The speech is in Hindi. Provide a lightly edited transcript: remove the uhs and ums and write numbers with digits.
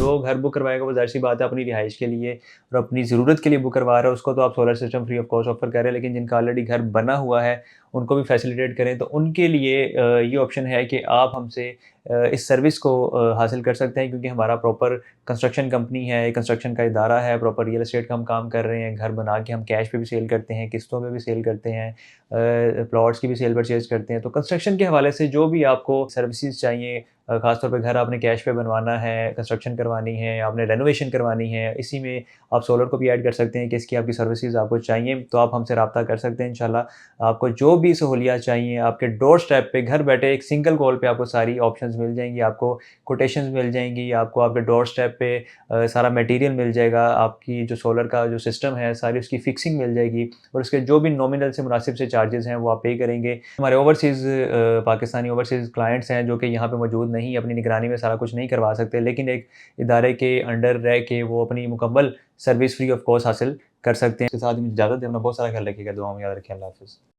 जो घर बुक करवाएगा वो ज़ाहिर-सी बात है अपनी रिहाइश के लिए और अपनी ज़रूरत के लिए बुक करवा रहा है, उसको तो आप solar system free of cost offer कर रहे हैं, लेकिन जिनका ऑलरेडी घर बना हुआ है, उनको भी फैसिलिटेट करें। तो उनके लिए ये ऑप्शन है कि आप हमसे इस सर्विस को हासिल कर सकते हैं, क्योंकि हमारा प्रॉपर कंस्ट्रक्शन कंपनी है, कंस्ट्रक्शन का इदारा है, प्रॉपर रियल एस्टेट का हम काम कर रहे हैं, घर बना के हम कैश पे भी सेल करते हैं, किस्तों पे भी सेल करते हैं, प्लॉट्स की भी सेल परचेज़ करते हैं। तो कंस्ट्रक्शन के हवाले से जो भी आपको सर्विसेज़ चाहिए, ख़ास तौर पे घर आपने कैश पे बनवाना है, कंस्ट्रक्शन करवानी है, आपने रेनोवेशन करवानी है, इसी में आप सोलर को भी ऐड कर सकते हैं कि इसकी आपकी सर्विसेज़ आपको चाहिए, तो आप हमसे राब्ता कर सकते हैं इंशाल्लाह। आपको जो भी सहूलियत चाहिए, आपके डोर स्टेप पे घर बैठे एक सिंगल कॉल पे आपको सारी ऑप्शंस मिल जाएँगी, आपको कोटेशंस मिल जाएँगी, आपको आपके डोर स्टेप पे सारा मटेरियल मिल जाएगा, आपकी जो सोलर का जो सिस्टम है, सारी उसकी फिक्सिंग मिल जाएगी और उसके जो भी नॉमिनल से मुनासिब से चार्जेज़ हैं, वो आप पे करेंगे। हमारे ओवरसीज़ पाकिस्तानी ओवरसीज़ क्लाइंट्स हैं, जो कि यहाँ पे मौजूद नहीं, अपनी निगरानी में सारा कुछ नहीं करवा सकते, लेकिन एक इदारे के अंडर रह के वो अपनी मुकम्मल सर्विस फ्री ऑफ कॉस्ट हासिल कर सकते हैं। इसके साथ ही मुझे इजाज़त दें, अपना बहुत सारा ख्याल रखिएगा, दुआओं में याद रखें। अल्लाह हाफ़िज़।